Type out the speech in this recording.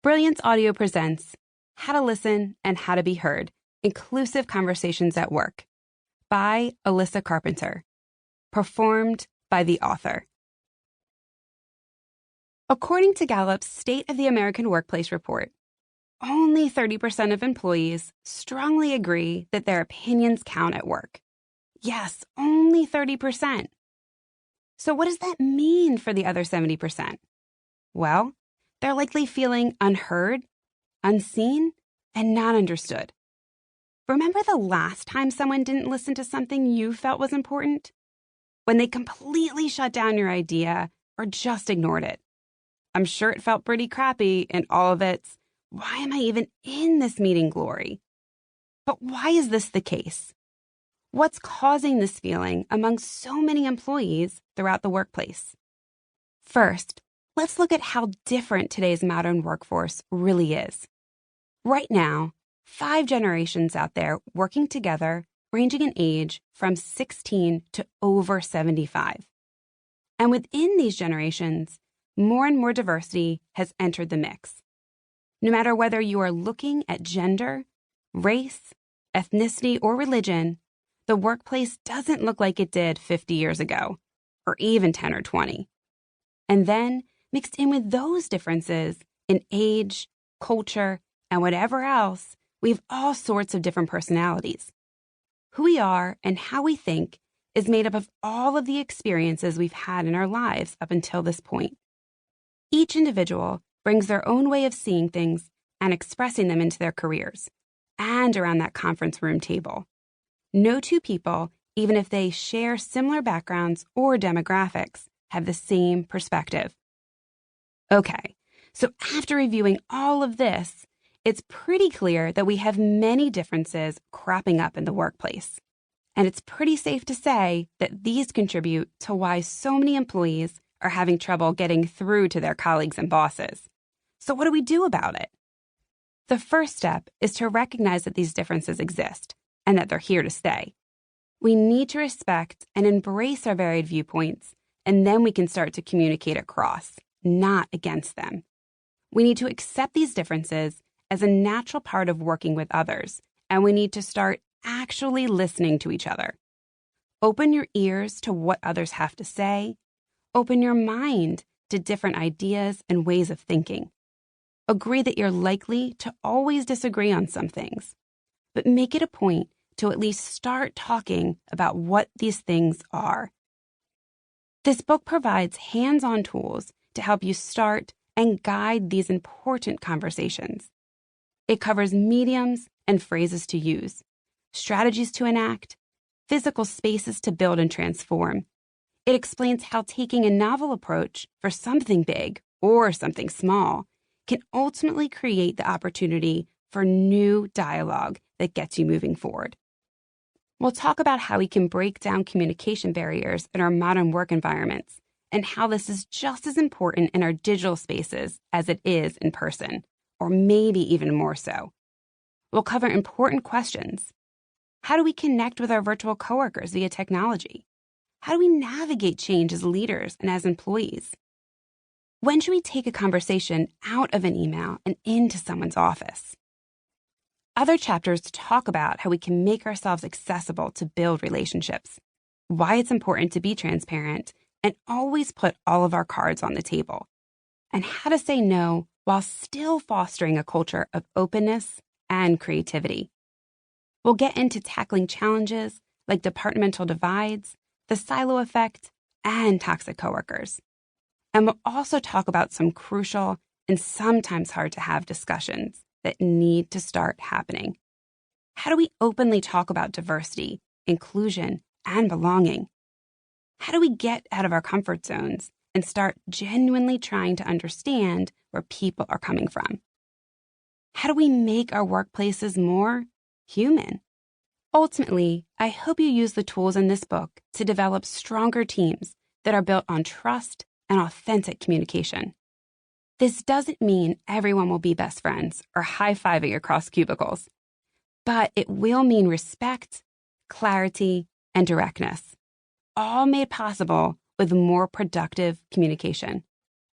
Brilliance Audio presents How to Listen and How to Be Heard, Inclusive Conversations at Work by Alissa Carpenter. Performed by the author. According to Gallup's State of the American Workplace report, only 30% of employees strongly agree that their opinions count at work. Yes, only 30%. So what does that mean for the other 70%? Well, they're likely feeling unheard, unseen, and not understood. Remember the last time someone didn't listen to something you felt was important? When they completely shut down your idea or just ignored it. I'm sure it felt pretty crappy in all of its, why am I even in this meeting glory? But why is this the case? What's causing this feeling among so many employees throughout the workplace? First, let's look at how different today's modern workforce really is. Right now, 5 generations out there working together, ranging in age from 16 to over 75. And within these generations, more and more diversity has entered the mix. No matter whether you are looking at gender, race, ethnicity, or religion, the workplace doesn't look like it did 50 years ago, or even 10 or 20. And then, mixed in with those differences in age, culture, and whatever else, we have all sorts of different personalities. Who we are and how we think is made up of all of the experiences we've had in our lives up until this point. Each individual brings their own way of seeing things and expressing them into their careers and around that conference room table. No two people, even if they share similar backgrounds or demographics, have the same perspective. Okay, so after reviewing all of this, it's pretty clear that we have many differences cropping up in the workplace. And it's pretty safe to say that these contribute to why so many employees are having trouble getting through to their colleagues and bosses. So what do we do about it? The first step is to recognize that these differences exist and that they're here to stay. We need to respect and embrace our varied viewpoints, and then we can start to communicate across, not against them. We need to accept these differences as a natural part of working with others, and we need to start actually listening to each other. Open your ears to what others have to say. Open your mind to different ideas and ways of thinking. Agree that you're likely to always disagree on some things, but make it a point to at least start talking about what these things are. This book provides hands-on tools to help you start and guide these important conversations. It covers mediums and phrases to use, strategies to enact, physical spaces to build and transform. It explains how taking a novel approach for something big or something small can ultimately create the opportunity for new dialogue that gets you moving forward. We'll talk about how we can break down communication barriers in our modern work environments and how this is just as important in our digital spaces as it is in person, or maybe even more so. We'll cover important questions. How do we connect with our virtual coworkers via technology? How do we navigate change as leaders and as employees? When should we take a conversation out of an email and into someone's office? Other chapters talk about how we can make ourselves accessible to build relationships, why it's important to be transparent and always put all of our cards on the table, and how to say no while still fostering a culture of openness and creativity. We'll get into tackling challenges like departmental divides, the silo effect, and toxic coworkers. And we'll also talk about some crucial and sometimes hard to have discussions that need to start happening. How do we openly talk about diversity, inclusion, and belonging? How do we get out of our comfort zones and start genuinely trying to understand where people are coming from? How do we make our workplaces more human? Ultimately, I hope you use the tools in this book to develop stronger teams that are built on trust and authentic communication. This doesn't mean everyone will be best friends or high-fiving across cubicles, but it will mean respect, clarity, and directness, all made possible with more productive communication.